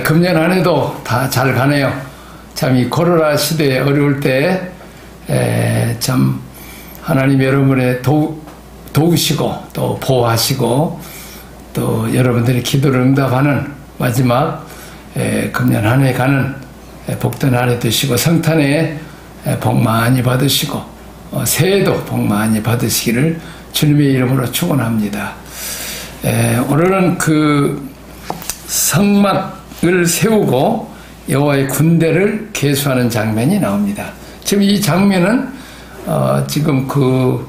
금년 한 해도 다 잘 가네요. 참 이 코로나 시대에 어려울 때 참 하나님 여러분의 도우시고 또 보호하시고 또 여러분들의 기도를 응답하는 마지막 금년 한 해 가는 복된 한 해 되시고 성탄에 복 많이 받으시고 새해도 복 많이 받으시기를 주님의 이름으로 축원합니다. 오늘은 그 성막을 세우고 여호와의 군대를 계수하는 장면이 나옵니다. 지금 이 장면은 지금 그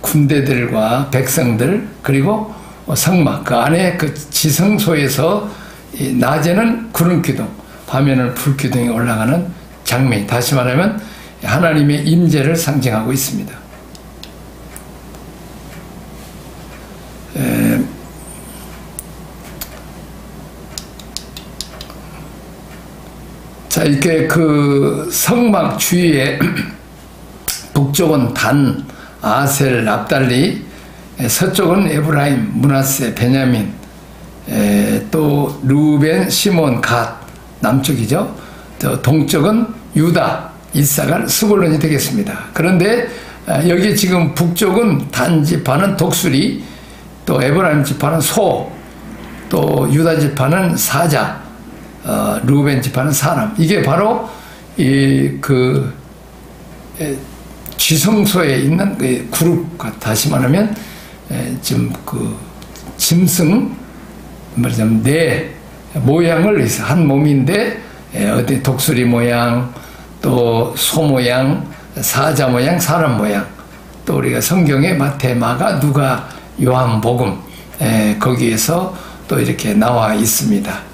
군대들과 백성들 그리고 성막 그 안에 그 지성소에서 낮에는 구름기둥 밤에는 불기둥이 올라가는 장면이 다시 말하면 하나님의 임재를 상징하고 있습니다. 자, 이렇게 그 성막 주위에 북쪽은 단, 아셀, 납달리, 서쪽은 에브라임, 므낫세, 베냐민, 또 루벤, 시몬, 갓, 남쪽이죠. 또 동쪽은 유다, 이사갈, 스불론이 되겠습니다. 그런데 여기 지금 북쪽은 단 지파는 독수리, 또 에브라임 지파는 소, 또 유다 지파는 사자, 루벤 지파는 사람. 이게 바로 그 지성소에 있는 그 그룹, 다시 말하면 지금 그 짐승 말하자면 네 모양을 해서 한 몸인데 어디 독수리 모양, 또 소 모양, 사자 모양, 사람 모양, 또 우리가 성경에 마태, 마가, 누가, 요한복음 거기에서 또 이렇게 나와 있습니다.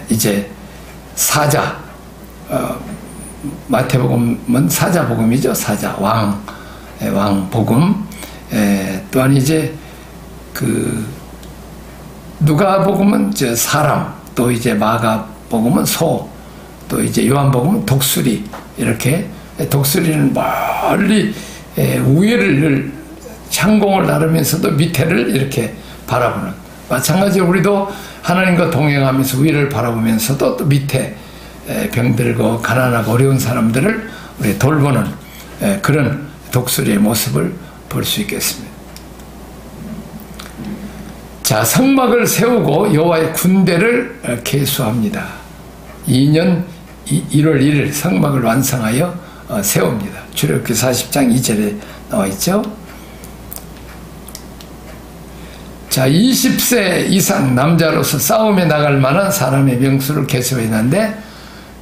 이제 사자, 마태복음은 사자복음이죠. 사자, 왕복음. 또한 이제 그 누가복음은 저 사람, 또 이제 마가복음은 소, 또 이제 요한복음은 독수리. 이렇게 독수리는 멀리 위를 창공을 나르면서도 밑에를 이렇게 바라보는, 마찬가지로 우리도 하나님과 동행하면서 위를 바라보면서도 또 밑에 병들고 가난하고 어려운 사람들을 우리 돌보는 그런 독수리의 모습을 볼 수 있겠습니다. 자, 성막을 세우고 여호와의 군대를 계수합니다. 2년 1월 1일 성막을 완성하여 세웁니다. 출애굽기 40장 2절에 나와 있죠. 자, 20세 이상 남자로서 싸움에 나갈 만한 사람의 명수를 계수했는데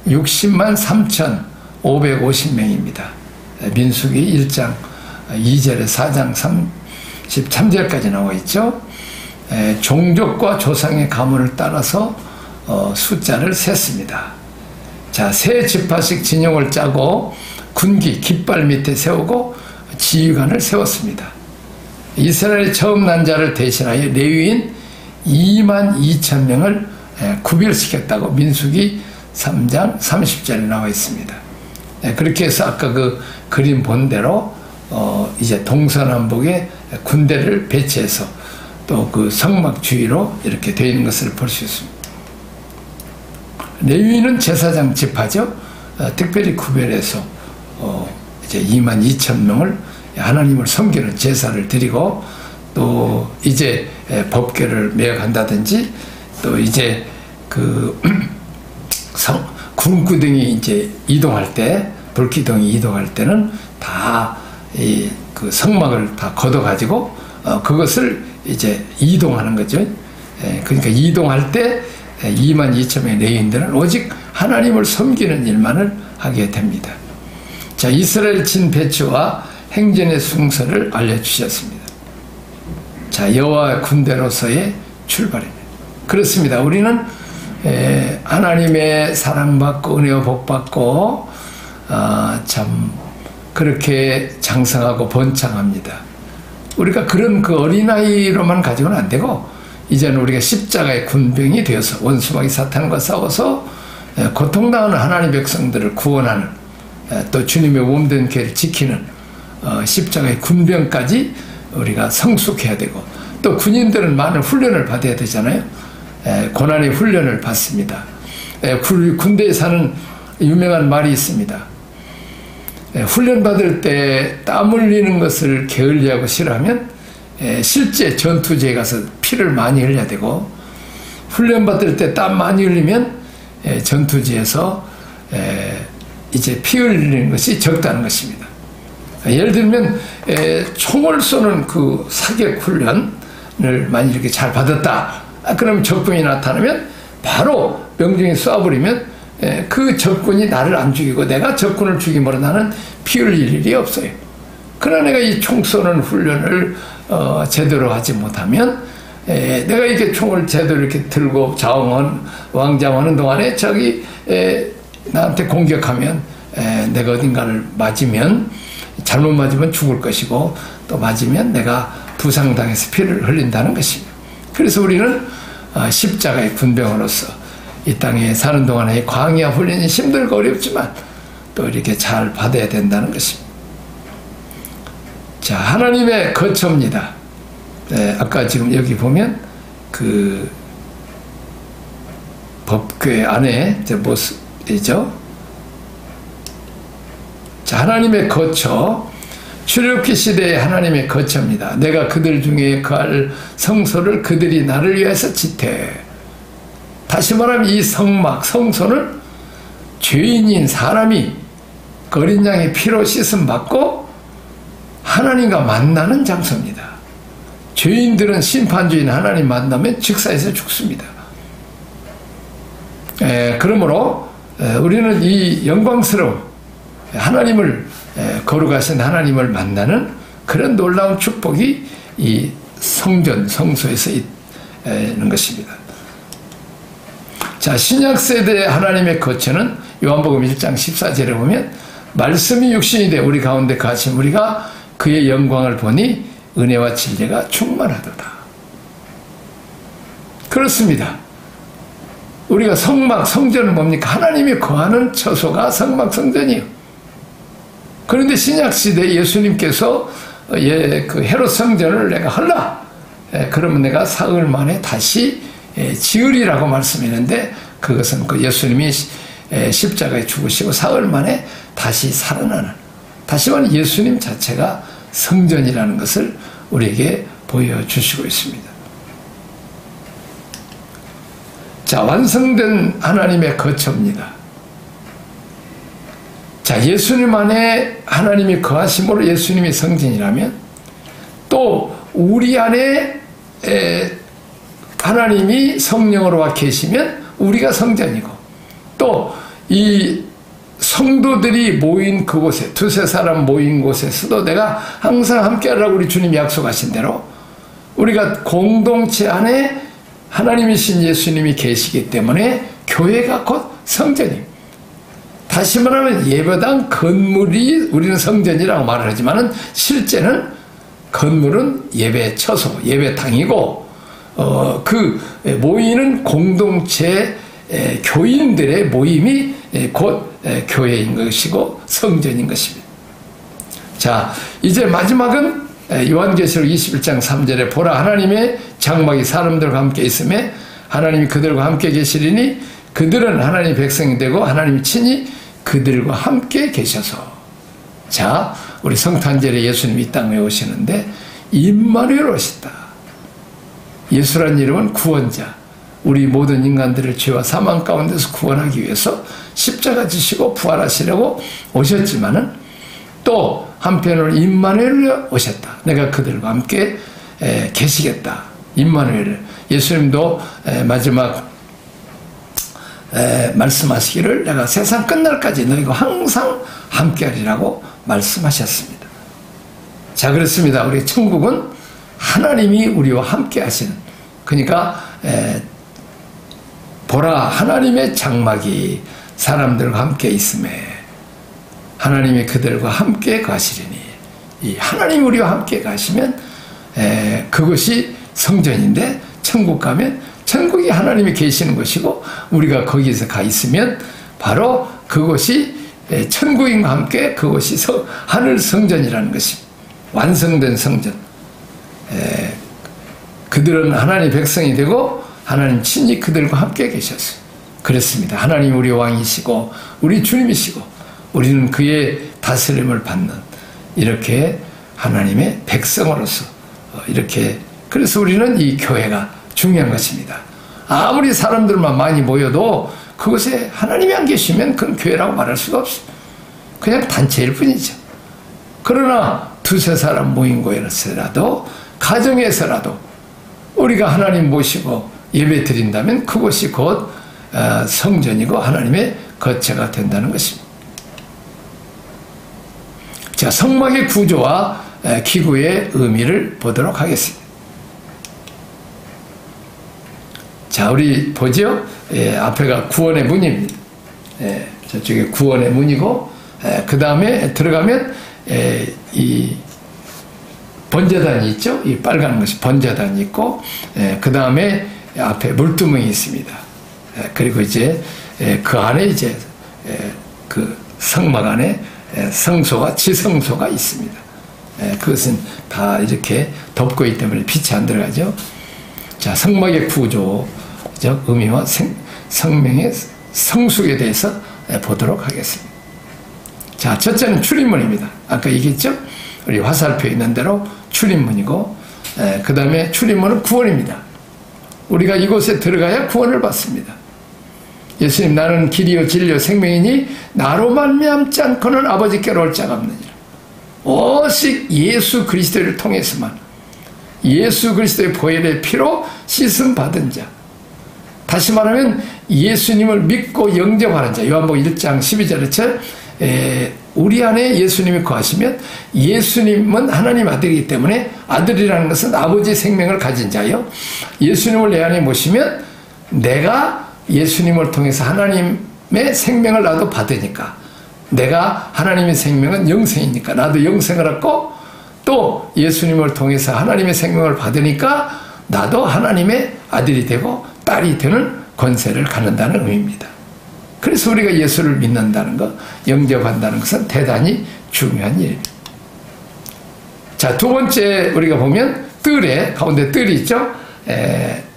60만 3,550명입니다. 민수기 1장 2절에 4장 33절까지 나와 있죠. 종족과 조상의 가문을 따라서 숫자를 셌습니다. 자, 세 지파씩 진영을 짜고 군기 깃발 밑에 세우고 지휘관을 세웠습니다. 이스라엘 처음 난 자를 대신하여 레위인 22,000명을 구별시켰다고 민수기 3장 30절에 나와 있습니다. 그렇게 해서 아까 그 그림 본 대로 이제 동서남북에 군대를 배치해서 또 그 성막 주위로 이렇게 되어 있는 것을 볼 수 있습니다. 레위인은 제사장 지파죠. 특별히 구별해서 이제 22,000명을 하나님을 섬기는 제사를 드리고, 또 이제 법궤를 매어간다든지, 또 이제 그 구름기둥이 이제 이동할 때, 불기둥이 이동할 때는 다 그 성막을 다 걷어가지고 그것을 이제 이동하는 거죠. 그러니까 이동할 때 22,000명의 레위인들은 오직 하나님을 섬기는 일만을 하게 됩니다. 자, 이스라엘 진 배치와 행전의 순서를 알려주셨습니다. 자, 여호와 군대로서의 출발입니다. 그렇습니다. 우리는 하나님의 사랑받고 은혜와 복받고 참 그렇게 장성하고 번창합니다. 우리가 그런 그 어린아이로만 가지고는 안 되고, 이제는 우리가 십자가의 군병이 되어서 원수마귀 사탄과 싸워서 고통당하는 하나님의 백성들을 구원하는, 또 주님의 몸된 교회를 지키는 십자가의 군병까지 우리가 성숙해야 되고, 또 군인들은 많은 훈련을 받아야 되잖아요. 고난의 훈련을 받습니다. 군대에 사는 유명한 말이 있습니다. 훈련 받을 때 땀 흘리는 것을 게을리하고 싫어하면 실제 전투지에 가서 피를 많이 흘려야 되고, 훈련 받을 때 땀 많이 흘리면 전투지에서 이제 피 흘리는 것이 적다는 것입니다. 예를 들면 총을 쏘는 그 사격 훈련을 만약 이렇게 잘 받았다, 그러면 적군이 나타나면 바로 명중에 쏴버리면 그 적군이 나를 안 죽이고 내가 적군을 죽임으로 나는 피 흘릴 일이 없어요. 그러나 내가 이 총 쏘는 훈련을 제대로 하지 못하면 내가 이렇게 총을 제대로 이렇게 들고 왕자하는 동안에 저기 나한테 공격하면 내가 어딘가를 맞으면, 잘못 맞으면 죽을 것이고, 또 맞으면 내가 부상당해서 피를 흘린다는 것입니다. 그래서 우리는 십자가의 군병으로서 이 땅에 사는 동안에 광야 훈련이 힘들고 어렵지만 또 이렇게 잘 받아야 된다는 것입니다. 자, 하나님의 거처입니다. 아까 지금 여기 보면 그 법궤 안에 제 모습이죠. 자, 하나님의 거처, 출애굽기 시대의 하나님의 거처입니다. 내가 그들 중에 거할 성소를 그들이 나를 위해서 짓되. 다시 말하면 이 성막, 성소는 죄인인 사람이 어린 양의 피로 씻음 받고 하나님과 만나는 장소입니다. 죄인들은 심판주인 하나님 만나면 직사에서 죽습니다. 그러므로 우리는 이 영광스러운 하나님을, 거룩하신 하나님을 만나는 그런 놀라운 축복이 이 성전, 성소에서 있는 것입니다. 자, 신약세대의 하나님의 거처는 요한복음 1장 14절에 보면 말씀이 육신이 돼 우리 가운데 가신 우리가 그의 영광을 보니 은혜와 진리가 충만하도다. 그렇습니다. 우리가 성막, 성전은 뭡니까? 하나님이 거하는 처소가 성막, 성전이에요. 그런데 신약시대 예수님께서 그 헤롯 성전을 내가 헐라, 그러면 내가 사흘 만에 다시 지으리라고 말씀했는데, 그것은 그 예수님이 십자가에 죽으시고 사흘 만에 다시 살아나는, 다시 말하면 예수님 자체가 성전이라는 것을 우리에게 보여주시고 있습니다. 자, 완성된 하나님의 거처입니다. 자, 예수님 안에 하나님이 거하심으로 예수님이 성전이라면, 또 우리 안에 하나님이 성령으로 와 계시면 우리가 성전이고, 또 이 성도들이 모인 그곳에, 두세 사람 모인 곳에서도 내가 항상 함께하라고 우리 주님이 약속하신 대로 우리가 공동체 안에 하나님이신 예수님이 계시기 때문에 교회가 곧 성전입니다. 다시 말하면 예배당 건물이 우리는 성전이라고 말을 하지만 실제는 건물은 예배 처소, 예배당이고, 그 모이는 공동체 교인들의 모임이 곧 교회인 것이고 성전인 것입니다. 자, 이제 마지막은 요한계시록 21장 3절에 보라, 하나님의 장막이 사람들과 함께 있음에 하나님이 그들과 함께 계시리니 그들은 하나님의 백성이 되고 하나님이 친히 그들과 함께 계셔서. 자, 우리 성탄절에 예수님이 이 땅에 오시는데 임마누엘 오셨다. 예수란 이름은 구원자, 우리 모든 인간들을 죄와 사망 가운데서 구원하기 위해서 십자가 지시고 부활하시려고 오셨지만은 또 한편으로 임마누엘 오셨다. 내가 그들과 함께 계시겠다. 임마누엘. 예수님도 마지막 말씀하시기를 내가 세상 끝날까지 너희가 항상 함께하리라고 말씀하셨습니다. 자, 그렇습니다. 우리 천국은 하나님이 우리와 함께 하시는, 그러니까 보라, 하나님의 장막이 사람들과 함께 있음에 하나님이 그들과 함께 가시리니. 이 하나님 우리와 함께 가시면 그것이 성전인데, 천국 가면 천국이 하나님이 계시는 것이고 우리가 거기서 가 있으면 바로 그것이 천국인과 함께 그것이 하늘 성전이라는 것입니다. 완성된 성전. 그들은 하나님의 백성이 되고 하나님 친히 그들과 함께 계셨어요. 그렇습니다. 하나님 우리 왕이시고 우리 주님이시고 우리는 그의 다스림을 받는 이렇게 하나님의 백성으로서 이렇게 그래서 우리는 이 교회가 중요한 것입니다. 아무리 사람들만 많이 모여도 그것에 하나님이 안 계시면 그건 교회라고 말할 수가 없어요. 그냥 단체일 뿐이죠. 그러나 두세 사람 모인 곳에서라도 가정에서라도 우리가 하나님 모시고 예배 드린다면 그것이 곧 성전이고 하나님의 거처가 된다는 것입니다. 자, 성막의 구조와 기구의 의미를 보도록 하겠습니다. 자, 우리 보죠? 앞에가 구원의 문입니다. 저쪽에 구원의 문이고 그 다음에 들어가면 이 번제단이 있죠? 이 빨간 것이 번제단이 있고 그 다음에 앞에 물두멍이 있습니다. 그리고 이제 그 안에 이제 그 성막 안에 성소와 지성소가 있습니다. 그것은 다 이렇게 덮고 있기 때문에 빛이 안 들어가죠. 자, 성막의 구조적 의미와 성명의 성숙에 대해서 보도록 하겠습니다. 자, 첫째는 출입문입니다. 아까 얘기했죠? 우리 화살표에 있는 대로 출입문이고 그 다음에 출입문은 구원입니다. 우리가 이곳에 들어가야 구원을 받습니다. 예수님 나는 길이요 진리요 생명이니 나로 말미암지 않고는 아버지께로 올 자가 없느니라. 오직 예수 그리스도를 통해서만 예수 그리스도의 보혈의 피로 씻음 받은 자, 다시 말하면 예수님을 믿고 영접하는 자, 요한복음 1장 12절에 우리 안에 예수님이 거하시면 예수님은 하나님 아들이기 때문에 아들이라는 것은 아버지의 생명을 가진 자요. 예수님을 내 안에 모시면 내가 예수님을 통해서 하나님의 생명을 나도 받으니까 내가 하나님의 생명은 영생이니까 나도 영생을 얻고 또 예수님을 통해서 하나님의 생명을 받으니까 나도 하나님의 아들이 되고 딸이 되는 권세를 갖는다는 의미입니다. 그래서 우리가 예수를 믿는다는 것, 영접한다는 것은 대단히 중요한 일입니다. 자, 두 번째 우리가 보면 뜰에 가운데 뜰이 있죠.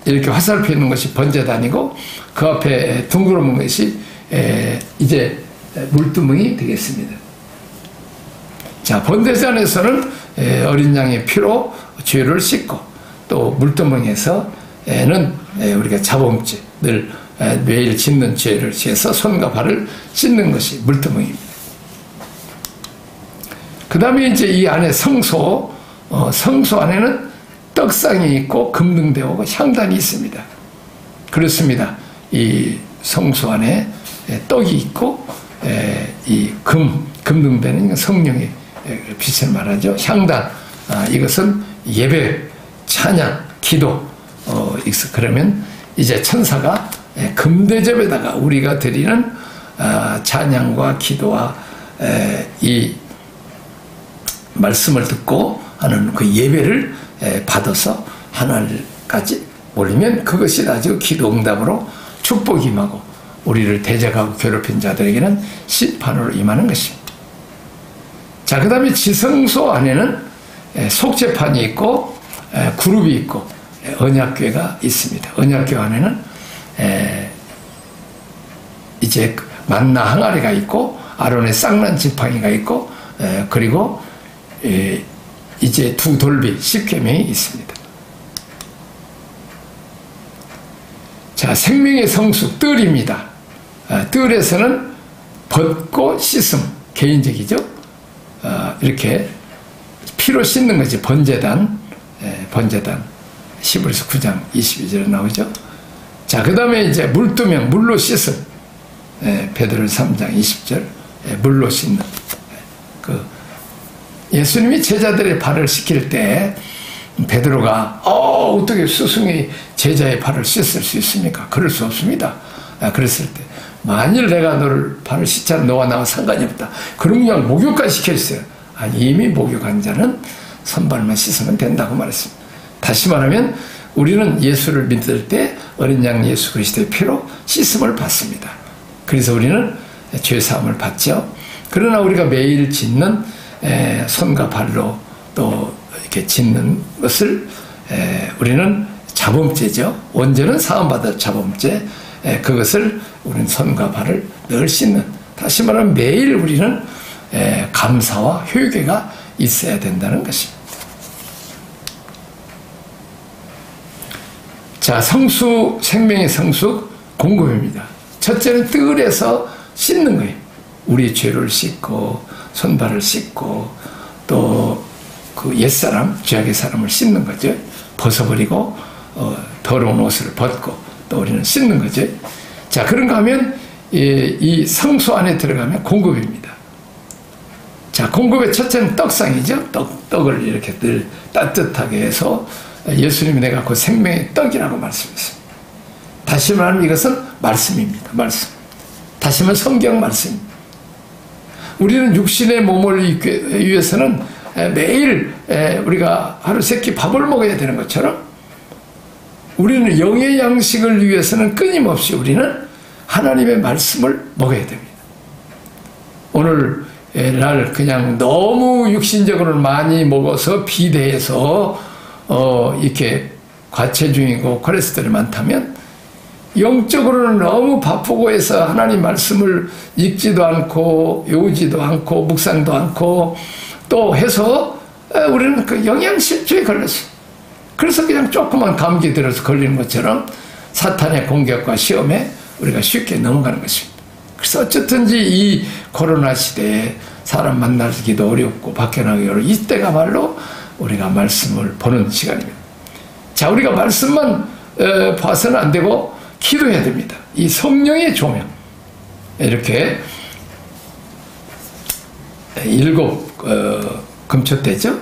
이렇게 화살표 있는 것이 번제단이고 그 앞에 둥그런 것이 이제 물두멍이 되겠습니다. 자, 번제단에서는 어린 양의 피로 죄를 씻고 또 물두멍에서는 우리가 자범죄 늘 매일 짓는 죄를 지어서 손과 발을 씻는 것이 물두멍입니다. 그 다음에 이제 이 안에 성소 안에는 떡상이 있고 금등대하고 향단이 있습니다. 그렇습니다. 이 성소 안에 떡이 있고 이 금등대는 성령의 빛을 말하죠. 향단, 이것은 예배, 찬양, 기도. 그러면 이제 천사가 금대접에다가 우리가 드리는 찬양과 기도와 이 말씀을 듣고 하는 그 예배를 받아서 하늘까지 올리면 그것이 아주 기도 응답으로 축복이 임하고 우리를 대적하고 괴롭힌 자들에게는 심판으로 임하는 것입니다. 자, 그 다음에 지성소 안에는 속죄판이 있고 그룹이 있고 언약궤가 있습니다. 언약궤 안에는 이제 만나 항아리가 있고 아론의 쌍난 지팡이가 있고 그리고 이제 두 돌비 10계명이 있습니다. 자, 생명의 성수 뜰입니다. 뜰에서는 벗고 씻음, 개인적이죠. 이렇게 피로 씻는 것이 번제단 히브리서 9장 22절에 나오죠. 자, 그 다음에 이제 물두명, 물로 씻음, 베드로 3장 20절, 물로 씻는. 예수님이 제자들의 발을 씻길 때 베드로가 어떻게 스승이 제자의 발을 씻을 수 있습니까? 그럴 수 없습니다. 그랬을 때 만일 내가 너를 발을 씻자면 너와 나와 상관이 없다. 그럼 그냥 목욕까지 시켜주세요. 아니, 이미 목욕한 자는 손발만 씻으면 된다고 말했습니다. 다시 말하면 우리는 예수를 믿을 때 어린 양 예수 그리스도의 피로 씻음을 받습니다. 그래서 우리는 죄사함을 받죠. 그러나 우리가 매일 짓는 손과 발로 또 이렇게 짓는 것을 우리는 자범죄죠. 원죄는 사함받을 자범죄. 그것을 우리는 손과 발을 늘 씻는, 다시 말하면 매일 우리는 감사와 회개가 있어야 된다는 것입니다. 자, 성수, 생명의 성수 공급입니다. 첫째는 뜰에서 씻는 거예요. 우리 죄를 씻고 손발을 씻고 또 그 옛사람, 죄악의 사람을 씻는 거죠. 벗어버리고 더러운 옷을 벗고 또 우리는 씻는 거죠. 자, 그런가 하면 이 성수 안에 들어가면 공급입니다. 자, 공급의 첫째는 떡상이죠. 떡을 이렇게 늘 따뜻하게 해서 예수님이 내가 그 생명의 떡이라고 말씀했습니다. 다시 말하면 이것은 말씀입니다. 말씀. 다시 말하면 성경 말씀입니다. 우리는 육신의 몸을 입기 위해서는 매일 우리가 하루 세 끼 밥을 먹어야 되는 것처럼 우리는 영의 양식을 위해서는 끊임없이 우리는 하나님의 말씀을 먹어야 됩니다. 오늘 날 그냥 너무 육신적으로 많이 먹어서 비대해서 이렇게 과체중이고 콜레스테롤이 많다면 영적으로는 너무 바쁘고 해서 하나님 말씀을 읽지도 않고 외우지도 않고 묵상도 않고 또 해서 우리는 그 영양실조에 걸렸어요. 그래서 그냥 조그만 감기 들어서 걸리는 것처럼 사탄의 공격과 시험에 우리가 쉽게 넘어가는 것입니다. 그래서 어쨌든지 이 코로나 시대에 사람 만나기도 어렵고 밖에 나가기 어렵고 이때가말로 우리가 말씀을 보는 시간입니다. 자, 우리가 말씀만 봐서는 안 되고 기도해야 됩니다. 이 성령의 조명, 이렇게 7 금초대죠.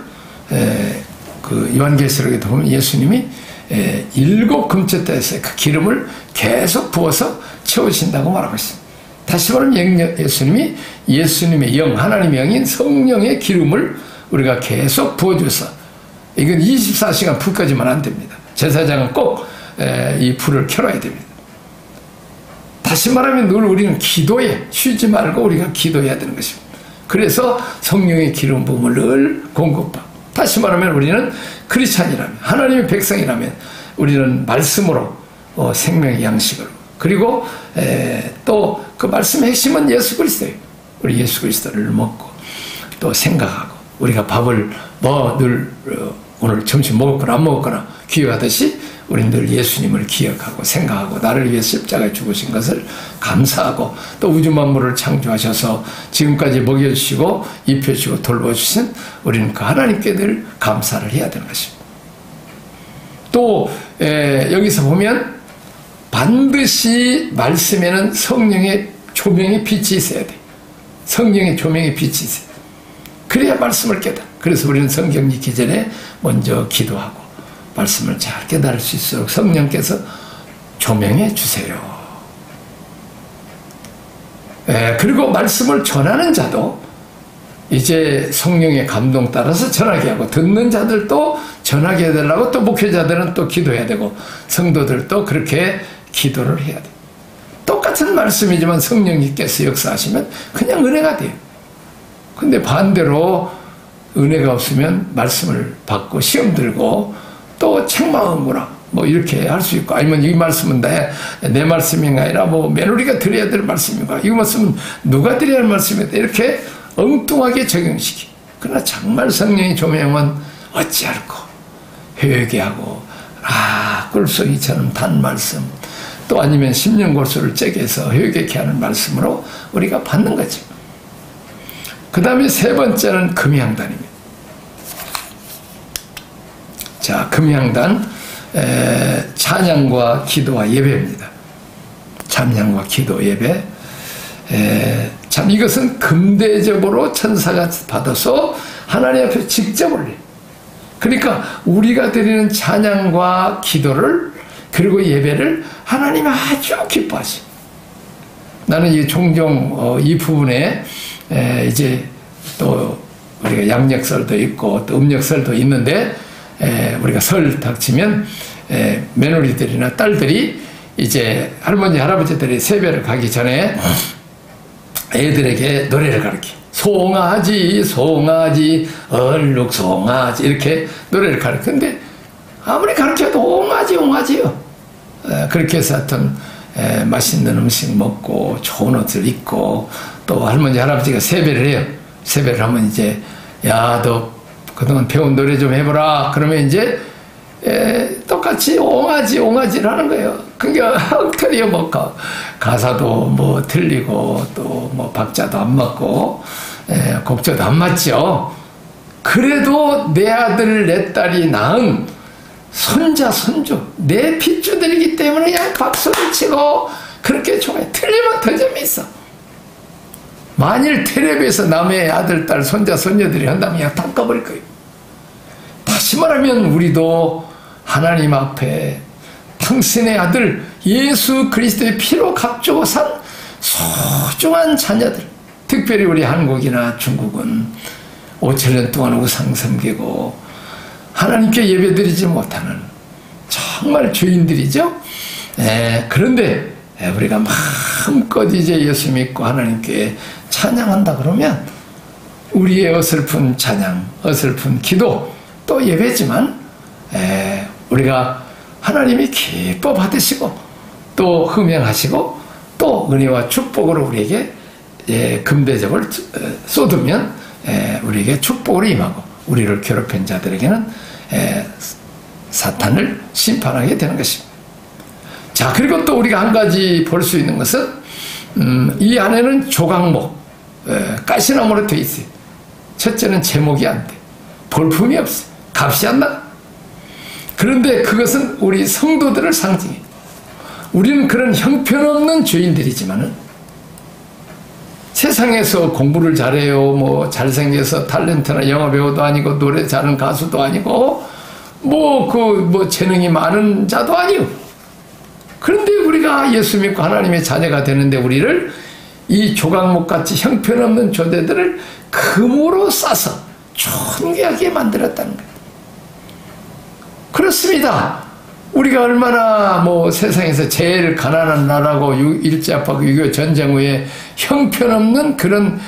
그 요한계시록에도 보면 예수님이 7 금초대에서 그 기름을 계속 부어서 채우신다고 말하고 있습니다. 다시 말하면 예수님의 영, 하나님의 영인 성령의 기름을 우리가 계속 부어줘서, 이건 24시간 불 꺼지면 안 됩니다. 제사장은 꼭 이 불을 켜놔야 됩니다. 다시 말하면 늘 우리는 기도에 쉬지 말고 우리가 기도해야 되는 것입니다. 그래서 성령의 기름 부음을 늘 공급받고, 다시 말하면 우리는 크리스찬이라면, 하나님의 백성이라면 우리는 말씀으로 생명의 양식으로, 그리고 또 그 말씀의 핵심은 예수 그리스도예요. 우리 예수 그리스도를 먹고 또 생각하고, 우리가 밥을 늘 오늘 점심 먹었거나 안 먹었거나 기억하듯이 우리는 늘 예수님을 기억하고 생각하고 나를 위해 십자가에 죽으신 것을 감사하고, 또 우주 만물을 창조하셔서 지금까지 먹여주시고 입혀주시고 돌봐주신 우리는 그 하나님께 늘 감사를 해야 되는 것입니다. 또 여기서 보면 반드시 말씀에는 성령의 조명의 빛이 있어야 돼요. 성령의 조명의 빛이 있어야 돼요. 그래야 말씀을 깨달아. 그래서 우리는 성경 읽기 전에 먼저 기도하고 말씀을 잘 깨달을 수 있도록 성령께서 조명해 주세요. 그리고 말씀을 전하는 자도 이제 성령의 감동 따라서 전하게 하고, 듣는 자들도 전하게 해달라고, 또 목회자들은 또 기도해야 되고, 성도들도 그렇게 기도를 해야 돼요. 똑같은 말씀이지만 성령님께서 역사하시면 그냥 은혜가 돼요. 근데 반대로 은혜가 없으면 말씀을 받고 시험 들고 또 책망하거나 뭐 이렇게 할 수 있고, 아니면 이 말씀은 내 말씀인가 아니라 뭐 며느리가 드려야 될 말씀인가, 이 말씀은 누가 드려야 할 말씀인가, 이렇게 엉뚱하게 적용시키. 그러나 정말 성령의 조명은 어찌할꼬 회개하고 꿀송이처럼 단 말씀, 또 아니면 심령골수를 째게서 회개케 하는 말씀으로 우리가 받는 거죠. 그 다음에 세 번째는 금향단입니다. 자, 금향단, 찬양과 기도와 예배입니다. 찬양과 기도, 예배. 참 이것은 금대접으로 천사가 받아서 하나님 앞에 직접 올려요. 그러니까 우리가 드리는 찬양과 기도를, 그리고 예배를 하나님은 아주 기뻐하셔요. 나는 이 종종 이 부분에 이제 또 우리가 양력설도 있고 또 음력설도 있는데, 우리가 설 닥치면 며느리들이나 딸들이 이제 할머니 할아버지들이 세배를 가기 전에 애들에게 노래를 가르쳐. 송아지 송아지 얼룩 송아지 이렇게 노래를 가르쳐. 근데 아무리 가르쳐도 옹아지요. 그렇게 해서 하여튼 맛있는 음식 먹고 좋은 옷을 입고 또 할머니 할아버지가 세배를 해요. 세배를 하면 이제 야, 너 그동안 배운 노래 좀 해보라. 그러면 이제 똑같이 옹아지를 하는 거예요. 그게 엉터리요. 뭐 가사도 뭐 틀리고 또 뭐 박자도 안 맞고 곡조도 안 맞죠. 그래도 내 아들 내 딸이 낳은 손자 손주 내 핏줄들이기 때문에 그냥 박수를 치고 그렇게 좋아해. 틀리면 더 재미있어. 만일 텔레비에서 남의 아들 딸 손자 손녀들이 한다면 그냥 다 꺼버릴 거예요. 다시 말하면 우리도 하나님 앞에 당신의 아들 예수 그리스도의 피로 값주고 산 소중한 자녀들, 특별히 우리 한국이나 중국은 5,000년 동안 우상 섬기고 하나님께 예배드리지 못하는 정말 죄인들이죠. 그런데 우리가 마음껏 이제 예수 믿고 하나님께 찬양한다 그러면 우리의 어설픈 찬양, 어설픈 기도 또 예배지만 우리가 하나님이 기뻐 받으시고 또 흠양하시고 또 은혜와 축복으로 우리에게 금대접을 쏟으면 우리에게 축복으로 임하고 우리를 괴롭힌 자들에게는 사탄을 심판하게 되는 것입니다. 자, 그리고 또 우리가 한 가지 볼 수 있는 것은 이 안에는 조각목, 가시나무로 되어 있어요. 첫째는 제목이 안 돼. 볼품이 없어. 값이 안 나. 그런데 그것은 우리 성도들을 상징해. 우리는 그런 형편없는 죄인들이지만은 세상에서 공부를 잘해요. 뭐 잘생겨서 탤런트나 영화배우도 아니고 노래 잘하는 가수도 아니고 뭐 재능이 많은 자도 아니요. 그런데 우리가 예수 믿고 하나님의 자녀가 되는데 우리를 이 조각목같이 형편없는 존재들을 금으로 싸서 존귀하게 만들었다는 거예요. 그렇습니다. 우리가 얼마나 뭐 세상에서 제일 가난한 나라고 일제압하고 6.25 전쟁 후에 형편없는 그런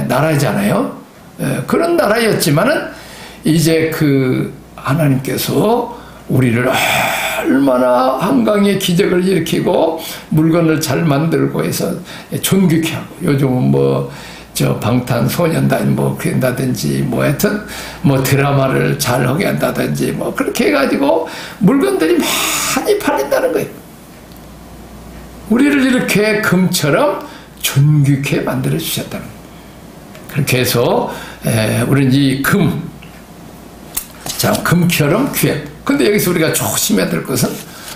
나라잖아요. 그런 나라였지만은 이제 그 하나님께서 우리를 얼마나 한강의 기적을 일으키고 물건을 잘 만들고 해서 존귀케 하고 요즘은 뭐 저 방탄소년단 뭐 그런다든지 뭐 하여튼 뭐 드라마를 잘 하게 한다든지 뭐 그렇게 해가지고 물건들이 많이 팔린다는 거예요. 우리를 이렇게 금처럼 존귀케 만들어 주셨다는 거예요. 그렇게 해서 우리는 이 금처럼 귀해. 근데 여기서 우리가 조심해야 될 것은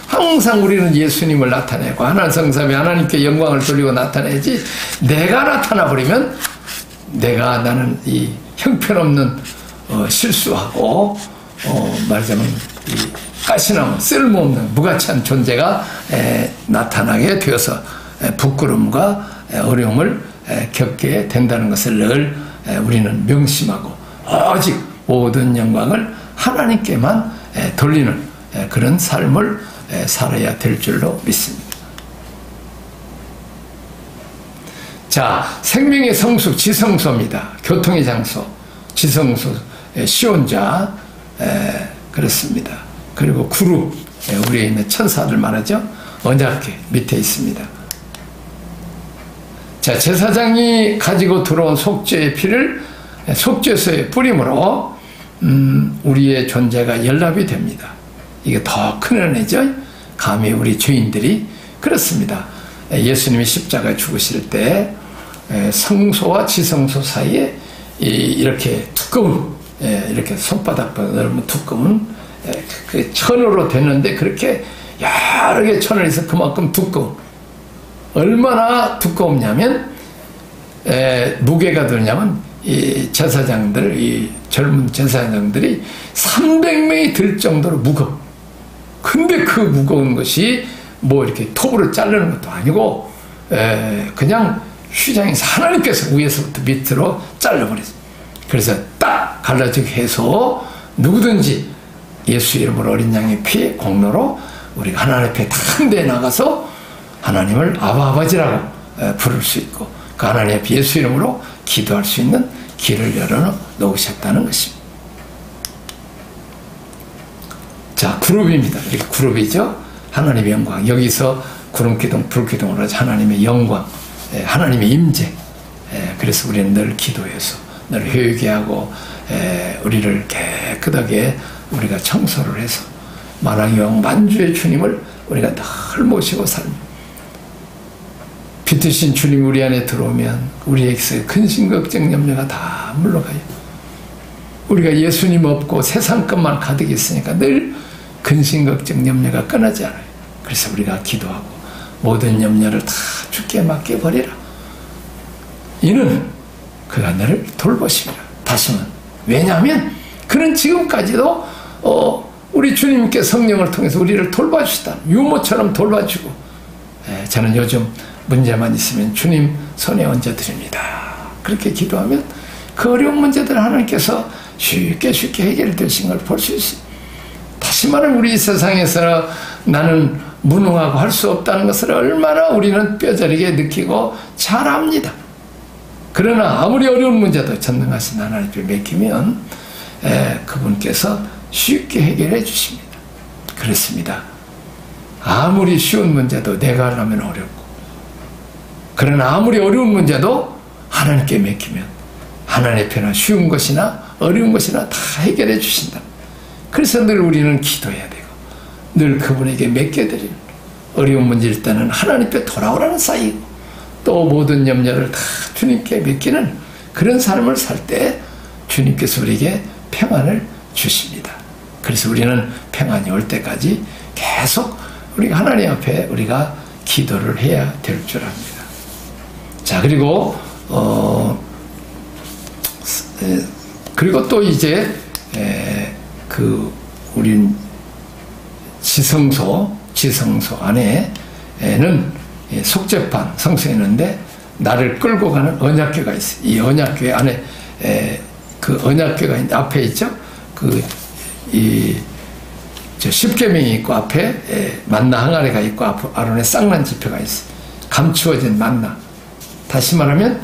항상 우리는 예수님을 나타내고 하나님 성삼위 하나님께 영광을 돌리고 나타내지 내가 나타나 버리면 나는 이 형편없는 실수하고 말하자면 이 가시나무 쓸모없는 무가치한 존재가 나타나게 되어서 부끄러움과 어려움을 겪게 된다는 것을 늘 우리는 명심하고 오직 모든 영광을 하나님께만 돌리는 그런 삶을 살아야 될 줄로 믿습니다. 자, 생명의 성수 지성소입니다. 교통의 장소 지성소 시온자 그렇습니다. 그리고 구루 우리에 있는 천사들 말하죠. 언약궤 밑에 있습니다. 자, 제사장이 가지고 들어온 속죄의 피를 속죄소에 뿌림으로 우리의 존재가 연락이 됩니다. 이게 더 큰 은혜죠. 감히 우리 죄인들이 그렇습니다. 예수님이 십자가에 죽으실 때 성소와 지성소 사이에 이렇게 두꺼운 이렇게 손바닥보다 넓은 두꺼운 그 천으로 됐는데 그렇게 여러 개 천을 해서 그만큼 두꺼운 얼마나 두꺼웠냐면 무게가 되냐면 이 제사장들 이 젊은 제사장들이 300명이 들 정도로 무거워. 근데 그 무거운 것이 뭐 이렇게 톱으로 자르는 것도 아니고 그냥 휘장에서 하나님께서 위에서부터 밑으로 잘라버렸어요. 그래서 딱 갈라지게 해서 누구든지 예수 이름으로 어린 양의 피의 공로로 우리가 하나님 앞에 한 데 나가서 하나님을 아버지라고 부를 수 있고 그 하나님 앞에 예수 이름으로 기도할 수 있는 길을 열어놓으셨다는 것입니다. 자, 그룹입니다. 이렇게 그룹이죠. 하나님의 영광. 여기서 구름기둥, 불기둥으로 하죠. 하나님의 영광, 하나님의 임재. 그래서 우리는 늘 기도해서 늘 회개하고 우리를 깨끗하게 우리가 청소를 해서 만왕의 왕 만주의 주님을 우리가 늘 모시고 살면, 빛이신 주님 우리 안에 들어오면 우리에게서 근심 걱정 염려가 다 물러가요. 우리가 예수님 없고 세상 것만 가득 있으니까 늘 근심 걱정 염려가 끊어지 않아요. 그래서 우리가 기도하고 모든 염려를 다 주께 맡겨버리라. 이는 그가 너를 돌보십니다. 다시는. 왜냐하면 그는 지금까지도 우리 주님께 성령을 통해서 우리를 돌봐주시다. 유모처럼 돌봐주고, 저는 요즘 문제만 있으면 주님 손에 얹어드립니다. 그렇게 기도하면 그 어려운 문제들을 하나님께서 쉽게 해결되신 걸 볼 수 있어요. 다시 말하면 우리 세상에서 나는 무능하고 할 수 없다는 것을 얼마나 우리는 뼈저리게 느끼고 잘 압니다. 그러나 아무리 어려운 문제도 전능하신 하나님께 맡기면 그분께서 쉽게 해결해 주십니다. 그렇습니다. 아무리 쉬운 문제도 내가 하려면 어렵고, 그러나 아무리 어려운 문제도 하나님께 맡기면 하나님의 편은 쉬운 것이나 어려운 것이나 다 해결해 주신다. 그래서 늘 우리는 기도해야 되고 늘 그분에게 맡겨드리는, 어려운 문제일 때는 하나님께 돌아오라는 사이고, 또 모든 염려를 다 주님께 맡기는 그런 삶을 살 때 주님께서 우리에게 평안을 주십니다. 그래서 우리는 평안이 올 때까지 계속 우리가 하나님 앞에 우리가 기도를 해야 될 줄 압니다. 자, 그리고 또 이제 우린 지성소 안에는 속죄판 성소에 있는데 나를 끌고 가는 언약궤가 있어요. 이 언약궤 안에 그 언약궤가 앞에 있죠. 십계명이 있고 앞에 만나 항아리가 있고 아론의 쌍난 지표가 있어요. 감추어진 만나. 다시 말하면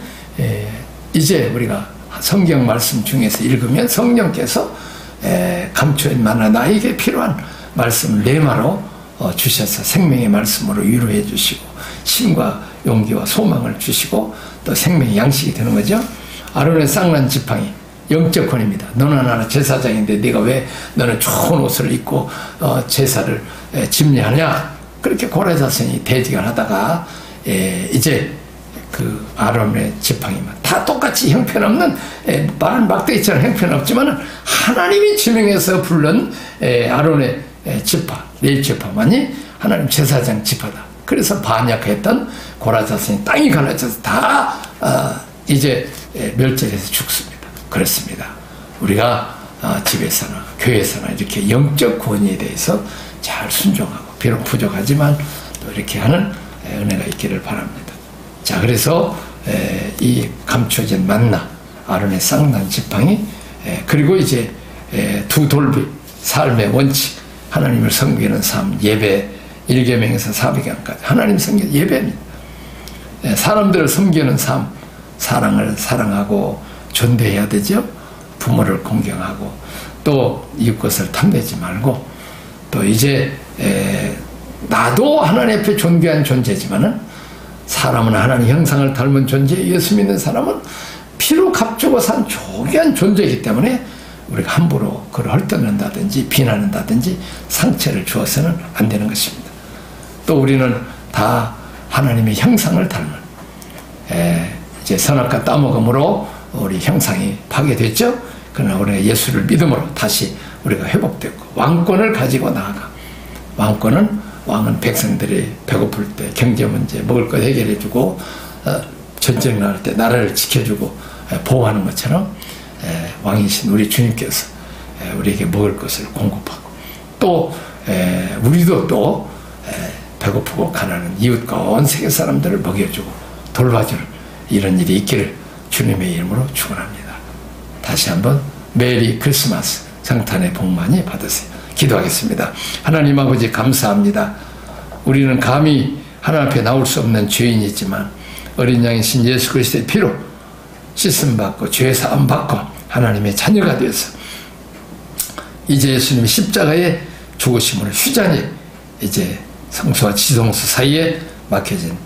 이제 우리가 성경 말씀 중에서 읽으면 성령께서 감추어진 만나, 나에게 필요한 말씀을 레마로 주셔서 생명의 말씀으로 위로해 주시고 힘과 용기와 소망을 주시고 또 생명의 양식이 되는 거죠. 아론의 쌍난 지팡이 영적 권입니다. 너는 나는 제사장인데 네가 왜 너는 좋은 옷을 입고 제사를 집례하냐. 그렇게 고라 자손이 대지간 하다가 이제 그 아론의 지팡이만 다 똑같이 형편없는 말은 막대기처럼 형편없지만 하나님이 지명해서 부른 아론의 지파, 레위 지파만이 하나님 제사장 지파다. 그래서 반역했던 고라 자손이 땅이 갈라져서 다 이제 멸절해서 죽습니다. 그렇습니다. 우리가 집에서나 교회에서나 이렇게 영적 구원에 대해서 잘 순종하고, 비록 부족하지만 또 이렇게 하는 은혜가 있기를 바랍니다. 자, 그래서 이 감춰진 만나, 아론의 쌍난 지팡이, 그리고 이제 두 돌비, 삶의 원칙, 하나님을 섬기는 삶, 예배, 1계명에서 4계명까지 하나님 섬기는 예배입니다. 사람들을 섬기는 삶, 사랑을 사랑하고 존대해야 되죠. 부모를 공경하고 또 이웃것을 탐내지 말고, 또 이제 나도 하나님 앞에 존귀한 존재지만은 사람은 하나님 형상을 닮은 존재, 예수 믿는 사람은 피로 값주고 산 존귀한 존재이기 때문에 우리가 함부로 그를 헐뜯는다든지 비난한다든지 상처를 주어서는 안 되는 것입니다. 또 우리는 다 하나님의 형상을 닮은 이제 선악과 따먹음으로 우리 형상이 파괴됐죠. 그러나 우리가 예수를 믿음으로 다시 우리가 회복됐고 왕권을 가지고 나아가, 왕은 백성들이 배고플 때 경제 문제 먹을 것 해결해주고 전쟁 나갈 때 나라를 지켜주고 보호하는 것처럼 왕이신 우리 주님께서 우리에게 먹을 것을 공급하고, 또 우리도 또 배고프고 가난한 이웃과 온 세계 사람들을 먹여주고 돌봐주는 이런 일이 있기를 주님의 이름으로 축원합니다. 다시 한번 메리 크리스마스, 성탄의 복 많이 받으세요. 기도하겠습니다. 하나님 아버지 감사합니다. 우리는 감히 하나님 앞에 나올 수 없는 죄인이지만 어린 양이신 예수 그리스도의 피로 씻음받고 죄 사함받고 하나님의 자녀가 되어서 이제 예수님의 십자가의 죽으심으로 휴장이 이제 성수와 지성수 사이에 막혀진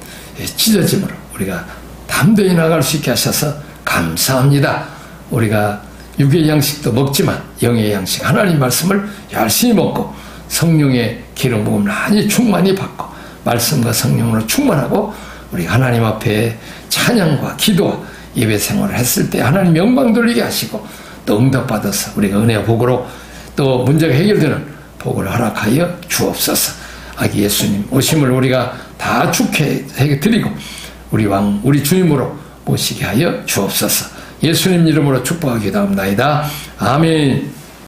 찢어짐으로 우리가 담대히 나갈 수 있게 하셔서 감사합니다. 우리가 육의 양식도 먹지만 영의 양식 하나님 말씀을 열심히 먹고 성령의 기름 부음 많이 충만히 받고 말씀과 성령으로 충만하고 우리 하나님 앞에 찬양과 기도와 예배 생활을 했을 때 하나님 영광 돌리게 하시고 또 응답받아서 우리가 은혜와 복으로 또 문제가 해결되는 복을 허락하여 주옵소서. 아기 예수님 오심을 우리가 다 축해 드리고 우리 왕 우리 주님으로 모시게 하여 주옵소서. 예수님 이름으로 축복하기도 합니다. 아멘.